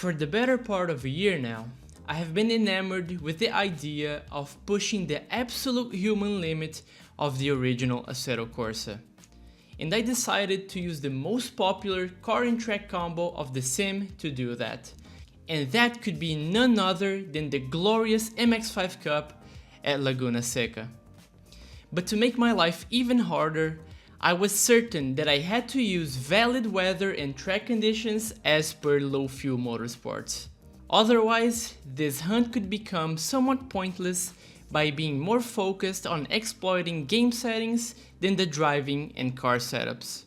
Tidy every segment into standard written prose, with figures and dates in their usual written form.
For the better part of a year now, I have been enamored with the idea of pushing the absolute human limit of the original Assetto Corsa. And I decided to use the most popular car and track combo of the sim to do that. And that could be none other than the glorious MX-5 Cup at Laguna Seca. But to make my life even harder, I was certain that I had to use valid weather and track conditions as per Low Fuel Motorsports. Otherwise, this hunt could become somewhat pointless by being more focused on exploiting game settings than the driving and car setups.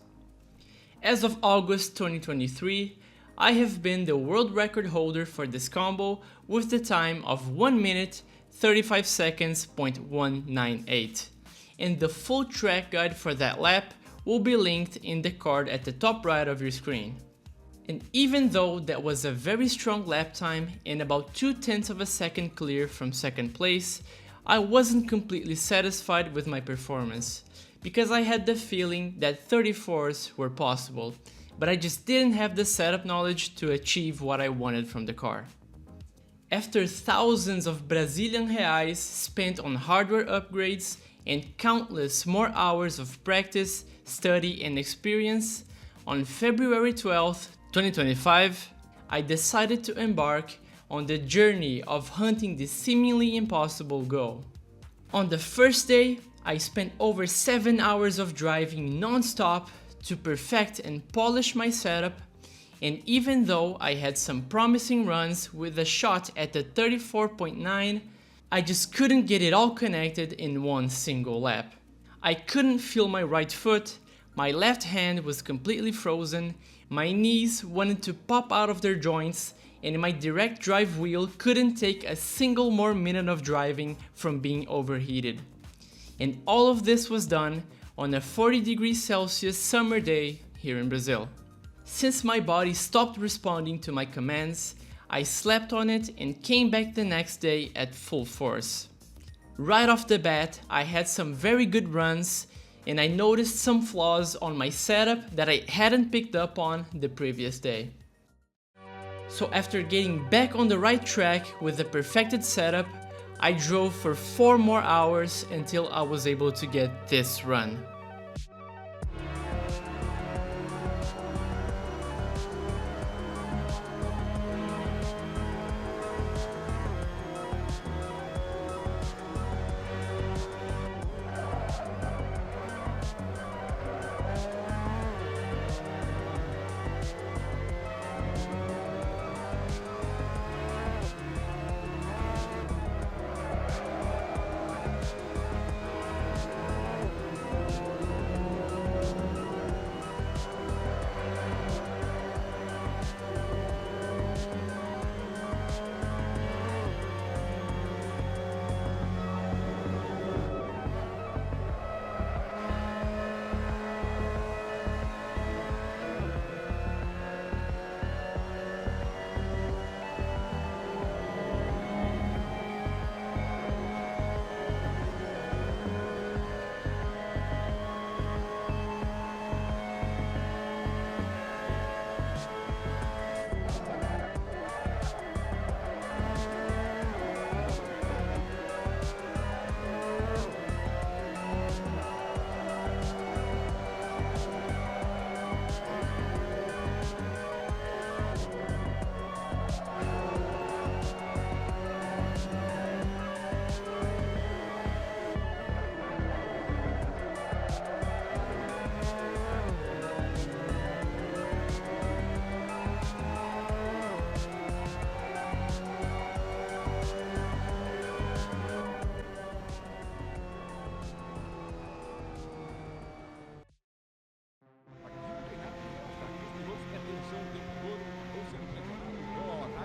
As of August 2023, I have been the world record holder for this combo with the time of 1 minute 35 seconds .198. And the full track guide for that lap will be linked in the card at the top right of your screen. And even though that was a very strong lap time and about 0.2 of a second clear from second place, I wasn't completely satisfied with my performance, because I had the feeling that 34s were possible, but I just didn't have the setup knowledge to achieve what I wanted from the car. After thousands of Brazilian reais spent on hardware upgrades and countless more hours of practice, study and experience, on February 12th, 2025, I decided to embark on the journey of hunting the seemingly impossible goal. On the first day, I spent over 7 hours of driving non-stop to perfect and polish my setup, and even though I had some promising runs with a shot at the 34.9, I just couldn't get it all connected in one single lap. I couldn't feel my right foot, my left hand was completely frozen, my knees wanted to pop out of their joints, and my direct drive wheel couldn't take a single more minute of driving from being overheated. And all of this was done on a 40 degrees Celsius summer day here in Brazil. Since my body stopped responding to my commands, I slept on it and came back the next day at full force. Right off the bat, I had some very good runs, and I noticed some flaws on my setup that I hadn't picked up on the previous day. So after getting back on the right track with the perfected setup, I drove for 4 more hours until I was able to get this run.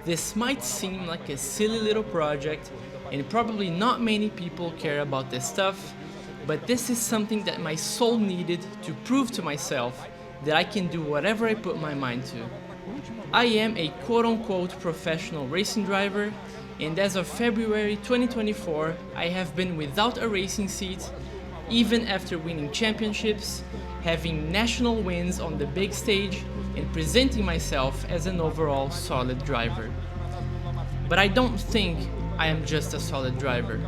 This might seem like a silly little project, and probably not many people care about this stuff, but this is something that my soul needed to prove to myself that I can do whatever I put my mind to. I am a quote-unquote professional racing driver, and as of February 2024, I have been without a racing seat, even after winning championships, having national wins on the big stage, and presenting myself as an overall solid driver. But I don't think I am just a solid driver.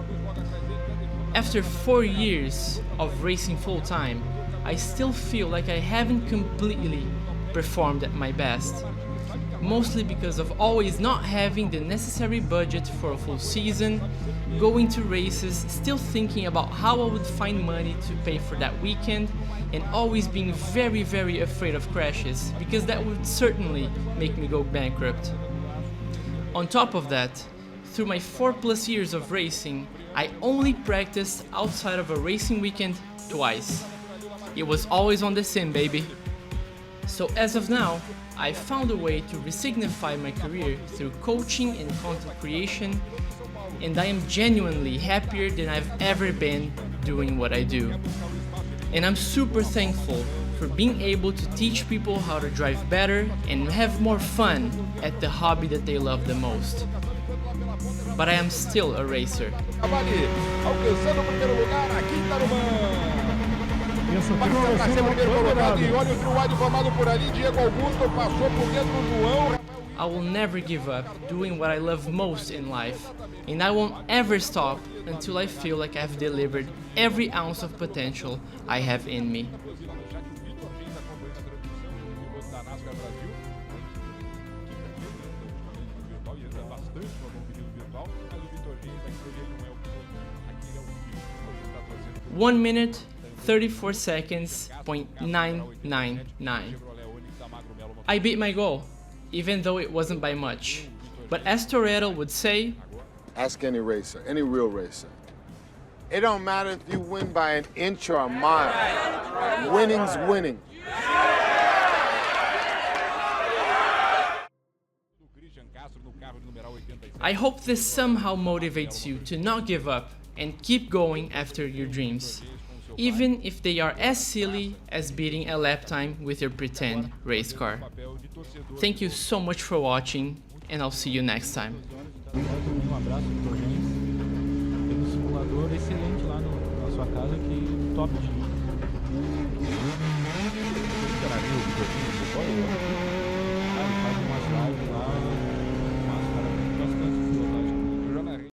After 4 years of racing full-time, I still feel like I haven't completely performed at my best. Mostly because of always not having the necessary budget for a full season, going to races, still thinking about how I would find money to pay for that weekend, and always being very afraid of crashes, because that would certainly make me go bankrupt. On top of that, through my 4+ years of racing, I only practiced outside of a racing weekend twice. It was always on the sim, baby. So as of now, I found a way to resignify my career through coaching and content creation, and I am genuinely happier than I've ever been doing what I do. And I'm super thankful for being able to teach people how to drive better and have more fun at the hobby that they love the most. But I am still a racer. Cavalli, alcançando o primeiro lugar, a quinta no passa para ser o primeiro colocado e olha o trio formado por ali, Diego Augusto passou por dentro do João. I will never give up doing what I love most in life, and I won't ever stop until I feel like I've delivered every ounce of potential I have in me. One minute, 34 seconds, .999. I beat my goal, even though it wasn't by much. But as Toretto would say, ask any racer, any real racer. It don't matter if you win by an inch or a mile. Winning's winning. I hope this somehow motivates you to not give up and keep going after your dreams, even if they are as silly as beating a lap time with your pretend race car. Thank you so much for watching, and I'll see you next time. Abraço pro James. Tem um simulador excelente lá na sua casa que top de. Você interagiu o videogame?